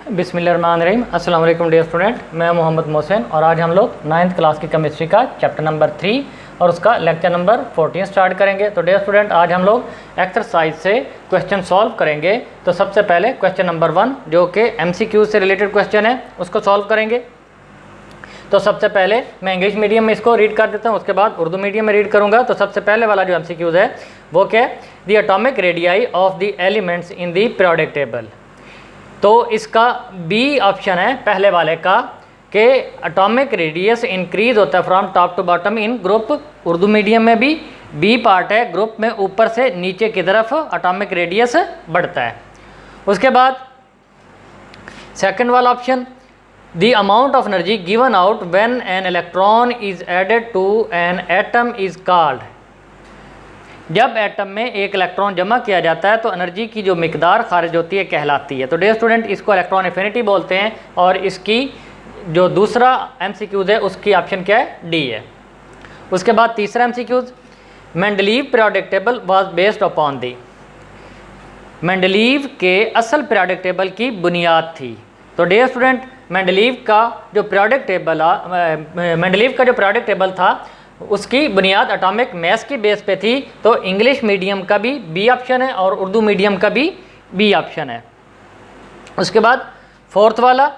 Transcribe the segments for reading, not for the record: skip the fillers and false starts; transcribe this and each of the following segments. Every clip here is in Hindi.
बिस्मिल्लाहिर्रहमानिर्रहीम। अस्सलाम वालेकुम डियर स्टूडेंट, मैं मोहम्मद मोहसिन और आज हम लोग 9th क्लास की केमिस्ट्री का चैप्टर नंबर 3 और उसका लेक्चर नंबर 14 स्टार्ट करेंगे। तो डियर स्टूडेंट, आज हम लोग एक्सरसाइज से क्वेश्चन सॉल्व करेंगे। तो सबसे पहले क्वेश्चन नंबर 1 जो कि MCQ से रिलेटेड क्वेश्चन है उसको सॉल्व करेंगे। तो सबसे पहले मैं इंग्लिश मीडियम में इसको रीड कर देता हूँ, उसके बाद उर्दू मीडियम में रीड करूँगा। तो सबसे पहले वाला जो MCQs है वो क्या है, दी atomic radii of the elements in the periodic table. तो इसका बी ऑप्शन है पहले वाले का कि एटॉमिक रेडियस इंक्रीज होता है from top to bottom in group. Urdu medium में भी बी पार्ट है, ग्रुप में ऊपर से नीचे की तरफ एटॉमिक रेडियस बढ़ता है। उसके बाद सेकंड वाला option, the amount of energy given out when an electron is added to an atom is called. जब एटम में एक इलेक्ट्रॉन जमा किया जाता है तो एनर्जी की जो मिकदार खारिज होती है कहलाती है। तो डियर स्टूडेंट, इसको इलेक्ट्रॉन एफिनिटी बोलते हैं और इसकी जो दूसरा MCQs है उसकी ऑप्शन क्या है, डी है। उसके बाद तीसरा MCQs, Mendeleev periodic table was based upon the. Mendeleev के असल पीरियोडिक टेबल की बुनियाद थी। तो डियर स्टूडेंट, मेंडलीव का जो पीरियोडिक टेबल था उसकी बुनियाद एटॉमिक मास की बेस पे थी। तो इंग्लिश मीडियम का भी बी ऑप्शन है और उर्दू मीडियम का भी बी ऑप्शन है। उसके बाद फोर्थ वाला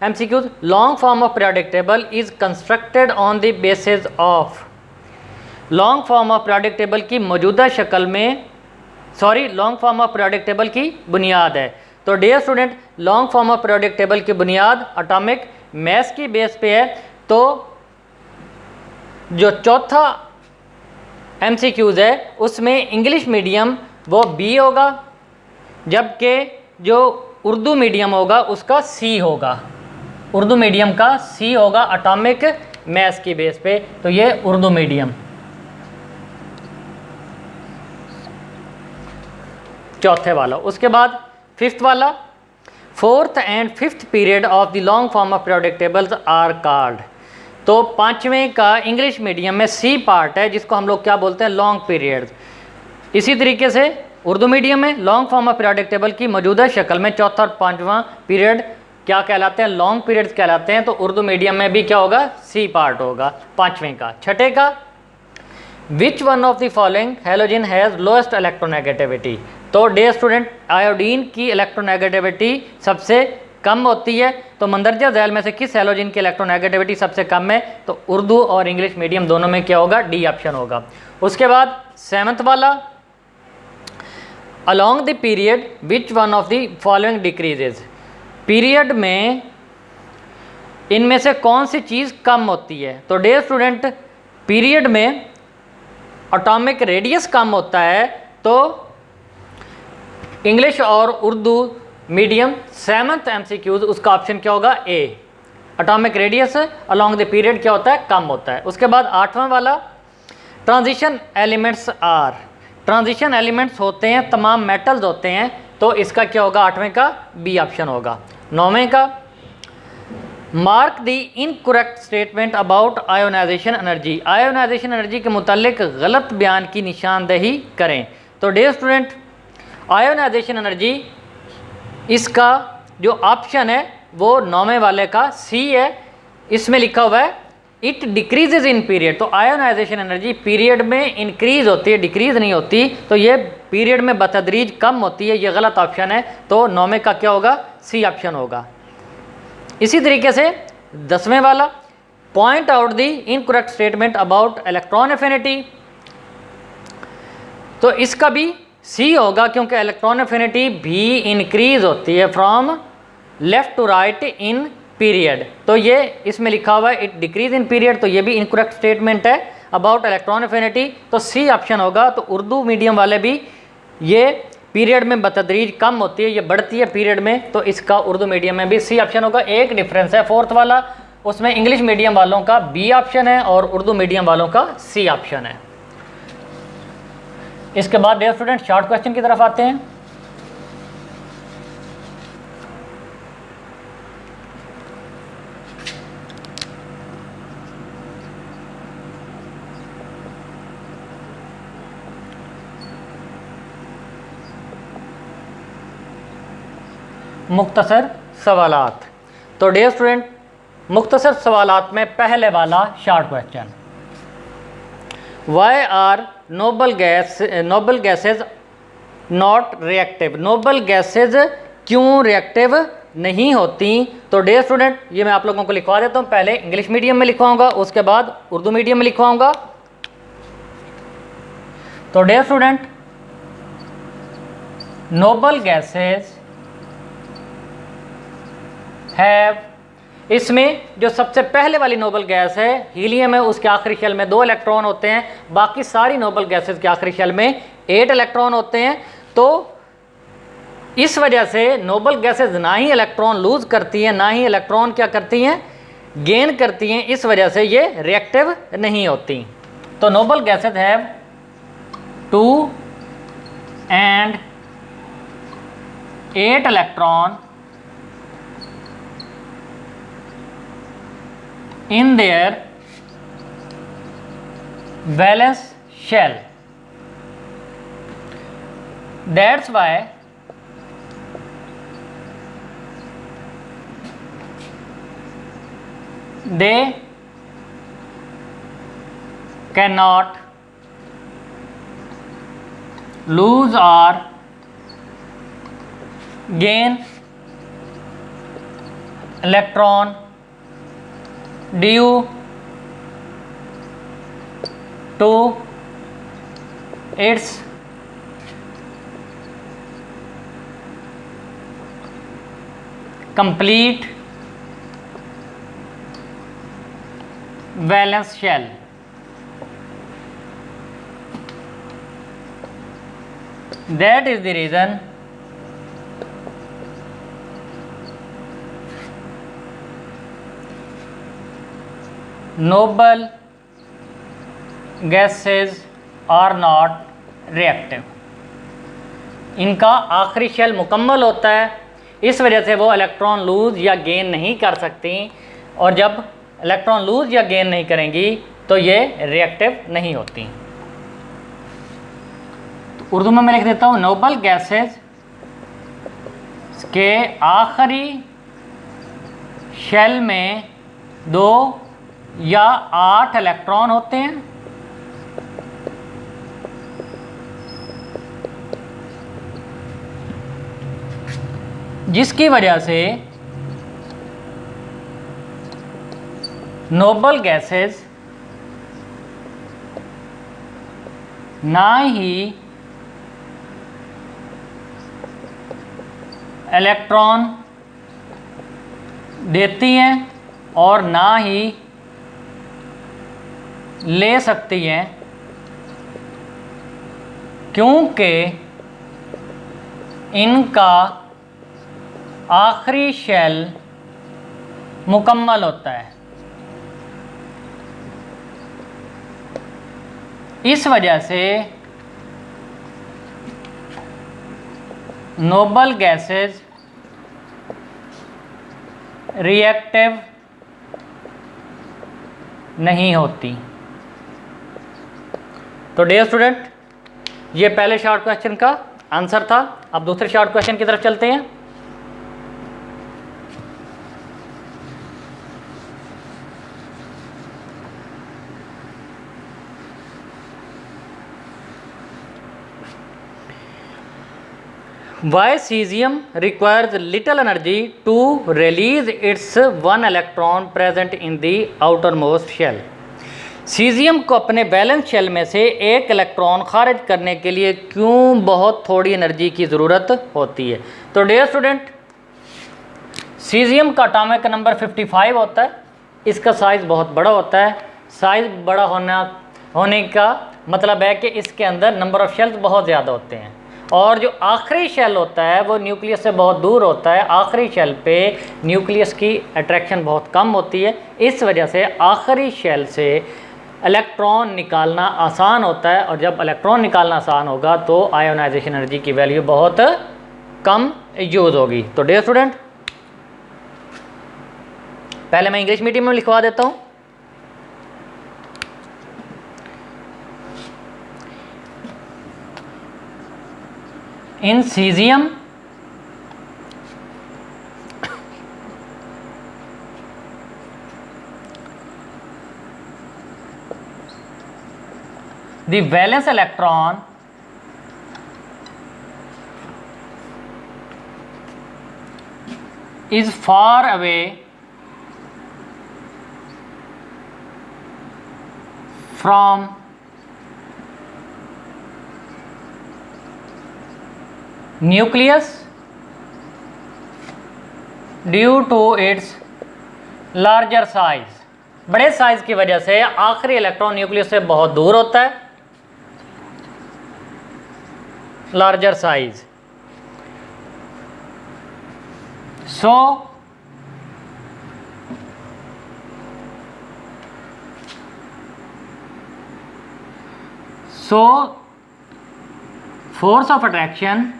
MCQ, long form of periodic table is constructed on the basis of. Long form of periodic table की मौजूदा शक्ल में, long form of periodic table की बुनियाद है। तो dear student, long form of periodic table की बुनियाद एटॉमिक मास की बेस पे है। तो जो चौथा MCQs है उसमें इंग्लिश मीडियम वो बी होगा, जबकि जो उर्दू मीडियम होगा उसका सी होगा। उर्दू मीडियम का सी होगा एटॉमिक मास की बेस पे। तो ये उर्दू मीडियम चौथे वाला। उसके बाद फिफ्थ वाला, fourth and fifth period of the long form of periodic tables are called. तो पाँचवें का इंग्लिश मीडियम में सी पार्ट है जिसको हम लोग क्या बोलते हैं, लॉन्ग पीरियड। इसी तरीके से उर्दू मीडियम में long form of periodic table की मौजूदा शक्ल में चौथा और पाँचवां पीरियड क्या कहलाते हैं, लॉन्ग पीरियड्स कहलाते हैं। तो उर्दू मीडियम में भी क्या होगा, सी पार्ट होगा पाँचवें का। छठे का, which one of the following halogen has lowest electronegativity. तो डियर स्टूडेंट, आयोडीन की इलेक्ट्रोनेगेटिविटी सबसे कम होती है। तो मंदरजा झैल में से किस हैलोजन की इलेक्ट्रोनेगेटिविटी सबसे कम है। तो उर्दू और इंग्लिश मीडियम दोनों में क्या होगा, डी ऑप्शन होगा। उसके बाद सेवंथ वाला, along the period which one of the following decreases. Period में इनमें से कौन सी चीज़ कम होती है। तो डियर स्टूडेंट, पीरियड में एटॉमिक रेडियस कम होता है। तो इंग्लिश और उर्दू मीडियम सेवंथ MCQs उसका ऑप्शन क्या होगा, A. Atomic radius along the period क्या होता है, कम होता है। उसके बाद आठवां वाला, transition elements are. Transition elements होते हैं, तमाम मेटल्स होते हैं। तो इसका क्या होगा, आठवें का बी ऑप्शन होगा। नौवें का, mark the incorrect statement about ionization energy. Ionization energy के मुतालिक गलत बयान की निशानदेही करें। तो डियर स्टूडेंट, आयोनाइजेशन एनर्जी इसका जो ऑप्शन है वो नौवें वाले का सी है। इसमें लिखा हुआ है इट डिक्रीजेज इन पीरियड। तो आयोनाइजेशन एनर्जी पीरियड में इंक्रीज होती है, डिक्रीज नहीं होती। तो ये पीरियड में बतदरीज कम होती है, ये गलत ऑप्शन है। तो नौवें का क्या होगा, सी ऑप्शन होगा। इसी तरीके से 10वें वाला, point out the incorrect statement about electron affinity. तो इसका भी सी होगा क्योंकि इलेक्ट्रॉन एफिनिटी भी इंक्रीज होती है from left to right in period. तो ये इसमें लिखा हुआ है इट डिक्रीज इन पीरियड। तो ये भी इनकरेक्ट स्टेटमेंट है अबाउट इलेक्ट्रॉन एफिनिटी। तो सी ऑप्शन होगा। तो उर्दू मीडियम वाले भी ये पीरियड में बतदरीज कम होती है, ये बढ़ती है पीरियड में। तो इसका उर्दू मीडियम में भी सी ऑप्शन होगा। एक डिफरेंस है फोर्थ वाला, उसमें इंग्लिश मीडियम वालों का बी ऑप्शन है और उर्दू मीडियम वालों का सी ऑप्शन है। इसके बाद डियर स्टूडेंट, शॉर्ट क्वेश्चन की तरफ आते हैं। मुख्तसर सवालात। तो डियर स्टूडेंट, मुख्तसर सवालात में पहले वाला short question, why are noble gases not reactive. Noble gases क्यों रिएक्टिव नहीं होती? तो डियर स्टूडेंट, ये मैं आप लोगों को लिखवा देता हूँ। पहले इंग्लिश मीडियम में लिखवाऊंगा, उसके बाद उर्दू मीडियम में लिखवाऊंगा। तो dear student, noble gases have, इसमें जो सबसे पहले वाली नोबल गैस है हीलियम है, उसके आखिरी शेल में 2 इलेक्ट्रॉन होते हैं। बाकी सारी नोबल गैसेज के आखिरी शेल में 8 इलेक्ट्रॉन होते हैं। तो इस वजह से नोबल गैसेज ना ही इलेक्ट्रॉन लूज करती हैं, ना ही इलेक्ट्रॉन क्या करती हैं, गेन करती हैं। इस वजह से ये रिएक्टिव नहीं होती। तो Nobel gases have 2 and 8 electron in their valence shell. That's why they cannot lose or gain electron due to its complete valence shell. That is the reason noble gases are not reactive. इनका आखिरी शेल मुकम्मल होता है, इस वजह से वो इलेक्ट्रॉन लूज या गेन नहीं कर सकती। और जब इलेक्ट्रॉन लूज या गेन नहीं करेंगी तो ये रिएक्टिव नहीं होती। तो उर्दू में मैं लिख देता हूँ, नोबल गैसेज के आखिरी शेल में 2 या 8 इलेक्ट्रॉन होते हैं। जिसकी वजह से नोबल गैसेस ना ही इलेक्ट्रॉन देती हैं और ना ही ले सकती हैं, क्योंकि इनका आखिरी शेल मुकम्मल होता है। इस वजह से नोबल गैसेज रिएक्टिव नहीं होती। तो डियर स्टूडेंट, ये पहले शॉर्ट क्वेश्चन का आंसर था। अब दूसरे शॉर्ट क्वेश्चन की तरफ चलते हैं। Why cesium requires little energy to release its 1 electron present in the outermost shell? Caesium को अपने वैलेंस शेल में से 1 इलेक्ट्रॉन खारिज करने के लिए क्यों बहुत थोड़ी एनर्जी की ज़रूरत होती है? तो डियर स्टूडेंट, सीजियम का एटॉमिक नंबर 55 होता है। इसका साइज़ बहुत बड़ा होता है। साइज़ बड़ा होने का मतलब है कि इसके अंदर नंबर ऑफ़ शेल्स बहुत ज़्यादा होते हैं। और जो आखिरी शेल होता है वो न्यूक्लियस से बहुत दूर होता है। आखिरी शेल पे न्यूक्लियस की अट्रैक्शन बहुत कम होती है। इस वजह से आखिरी शेल से इलेक्ट्रॉन निकालना आसान होता है। और जब इलेक्ट्रॉन निकालना आसान होगा तो आयोनाइजेशन एनर्जी की वैल्यू बहुत कम यूज़ होगी। तो डियर स्टूडेंट, पहले मैं इंग्लिश मीडियम में लिखवा देता हूँ। In cesium the valence electron is far away from nucleus due to its larger size। बड़े साइज की वजह से आखिरी इलेक्ट्रॉन न्यूक्लियस से बहुत दूर होता है, larger size. So force of attraction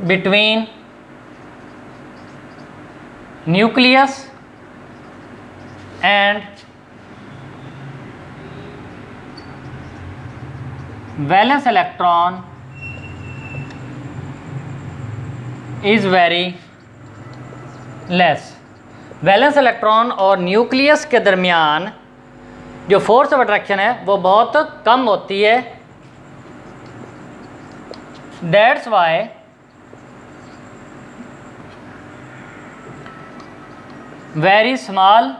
between nucleus and valence electron is very less. Valence electron और न्यूक्लियस के दरमियान जो फोर्स ऑफ अट्रैक्शन है वो बहुत कम होती है। That's why very small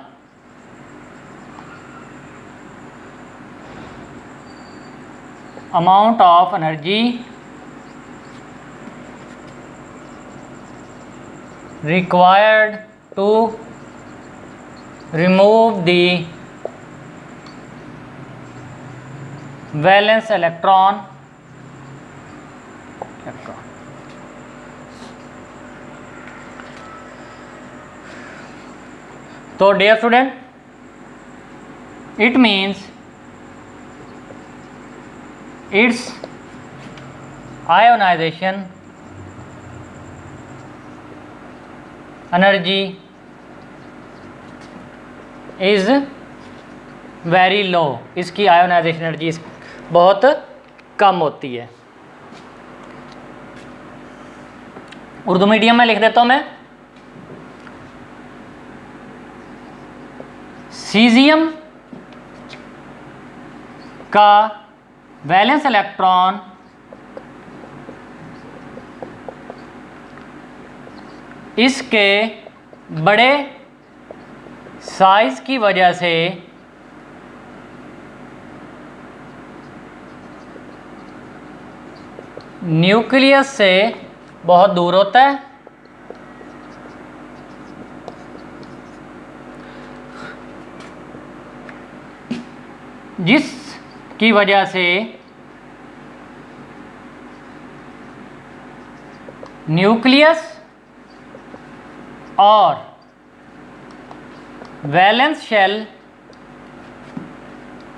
amount of energy required to remove the valence electron तो dear student, it means its ionization energy is very low। इसकी आयोनाइजेशन एनर्जी बहुत कम होती है। उर्दू मीडियम में लिख देता हूँ मैं। सीजियम का वैलेंस इलेक्ट्रॉन इसके बड़े साइज की वजह से न्यूक्लियस से बहुत दूर होता है। जिसकी वजह से न्यूक्लियस और वैलेंस शेल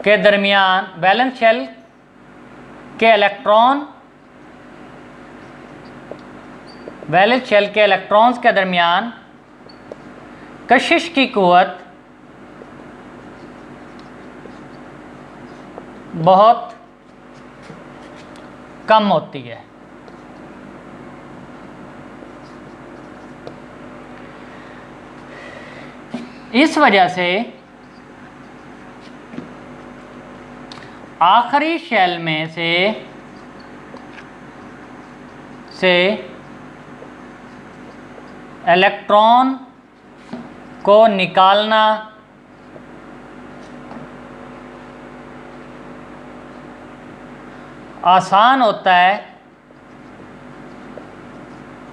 के दरमियान वैलेंस शेल के इलेक्ट्रॉन्स के दरमियान कशिश की कुव्वत बहुत कम होती है। इस वजह से आखिरी शेल में से इलेक्ट्रॉन को निकालना आसान होता है,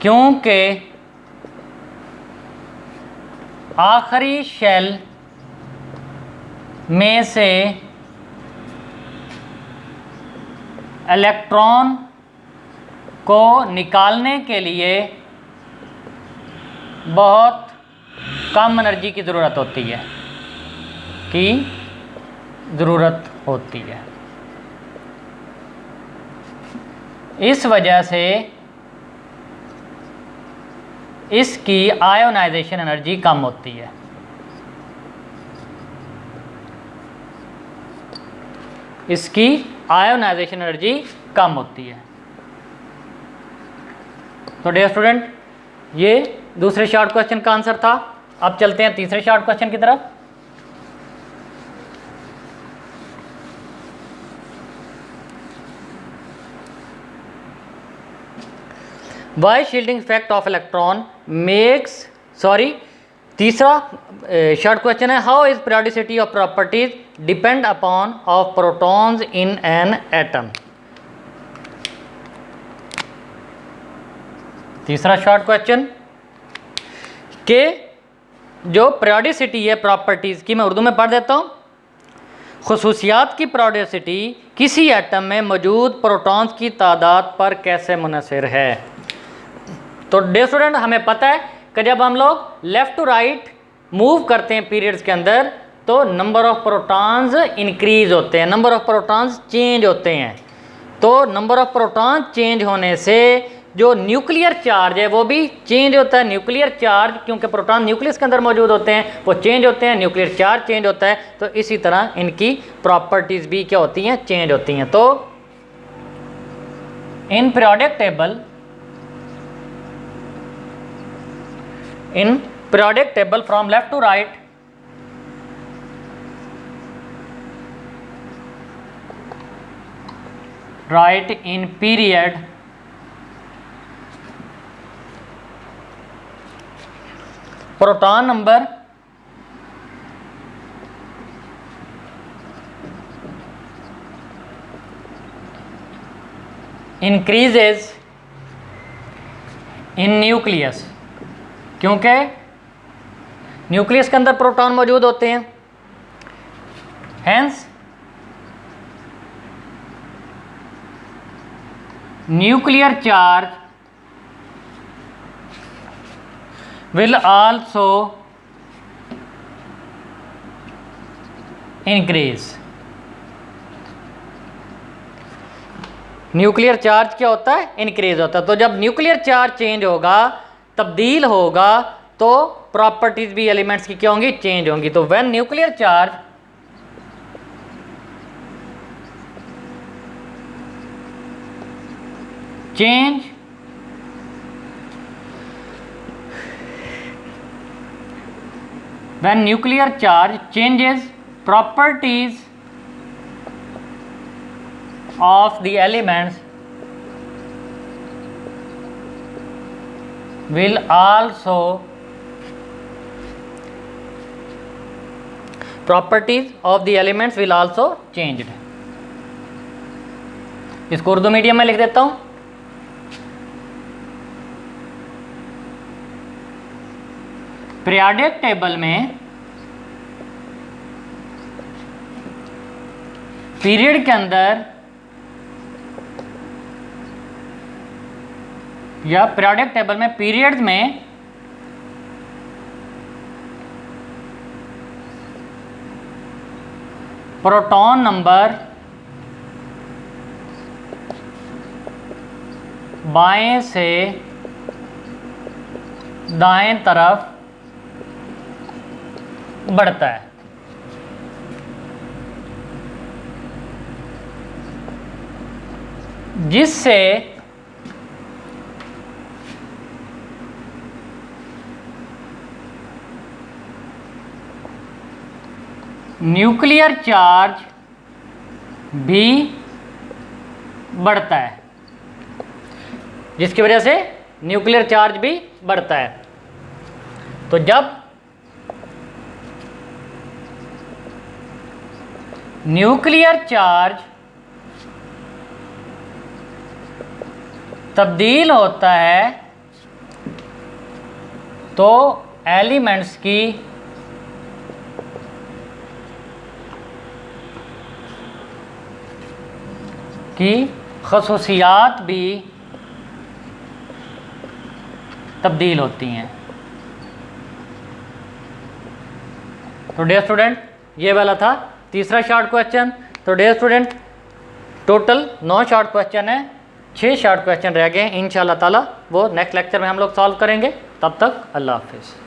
क्योंकि आखिरी शेल में से इलेक्ट्रॉन को निकालने के लिए बहुत कम एनर्जी की ज़रूरत होती है। इस वजह से इसकी आयोनाइजेशन एनर्जी कम होती है। इसकी आयोनाइजेशन एनर्जी कम होती है। तो डियर स्टूडेंट, ये दूसरे शॉर्ट क्वेश्चन का आंसर था। अब चलते हैं तीसरे शॉर्ट क्वेश्चन की तरफ। Why shielding effect of electron makes तीसरा शॉर्ट क्वेश्चन है, how is periodicity of properties depend upon of protons in an atom. तीसरा शॉर्ट क्वेश्चन के जो पीरियोडिसिटी है प्रॉपर्टीज की, मैं उर्दू में पढ़ देता हूँ। खुसूसियात की पीरियोडिसिटी किसी एटम में मौजूद प्रोटॉन्स की तादाद पर कैसे मुनहसर है। तो डे स्टूडेंट, हमें पता है कि जब हम लोग लेफ़्ट टू राइट मूव करते हैं पीरियड्स के अंदर तो नंबर ऑफ प्रोटॉन्स इंक्रीज होते हैं, नंबर ऑफ प्रोटॉन्स चेंज होते हैं। तो नंबर ऑफ प्रोटॉन्स चेंज होने से जो न्यूक्लियर चार्ज है वो भी चेंज होता है। न्यूक्लियर चार्ज, क्योंकि प्रोटॉन न्यूक्लियस के अंदर मौजूद होते हैं, वो चेंज होते हैं, न्यूक्लियर चार्ज चेंज होता है। तो इसी तरह इनकी प्रॉपर्टीज़ भी क्या होती हैं, चेंज होती हैं। तो in periodic table from left to right, right in period proton number increases in nucleus, क्योंकि न्यूक्लियस के अंदर प्रोटॉन मौजूद होते हैं। Hence nuclear charge will also increase। Nuclear charge क्या होता है, इंक्रीज होता है। तो जब न्यूक्लियर चार्ज चेंज होगा, तब्दील होगा, तो प्रॉपर्टीज भी एलिमेंट्स की क्या होंगी, चेंज होंगी। तो when nuclear charge change when nuclear charge changes properties of the elements will also changed। इसको उर्दू मीडियम में लिख देता हूं। पीरियोडिक टेबल में पीरियड के अंदर या पीरियोडिक टेबल में पीरियड्स में प्रोटॉन नंबर बाएं से दाएं तरफ बढ़ता है। जिससे न्यूक्लियर चार्ज भी बढ़ता है, जिसकी वजह से न्यूक्लियर चार्ज भी बढ़ता है। तो जब न्यूक्लियर चार्ज तब्दील होता है तो एलिमेंट्स की खसूसियात भी तब्दील होती हैं। तो डियर स्टूडेंट, ये वाला था तीसरा शॉर्ट क्वेश्चन। तो dear student, total 9 short question है, 6 शॉर्ट क्वेश्चन रह गए। इंशाल्लाह ताला वो नेक्स्ट लेक्चर में हम लोग सॉल्व करेंगे। तब तक अल्लाह हाफिज़।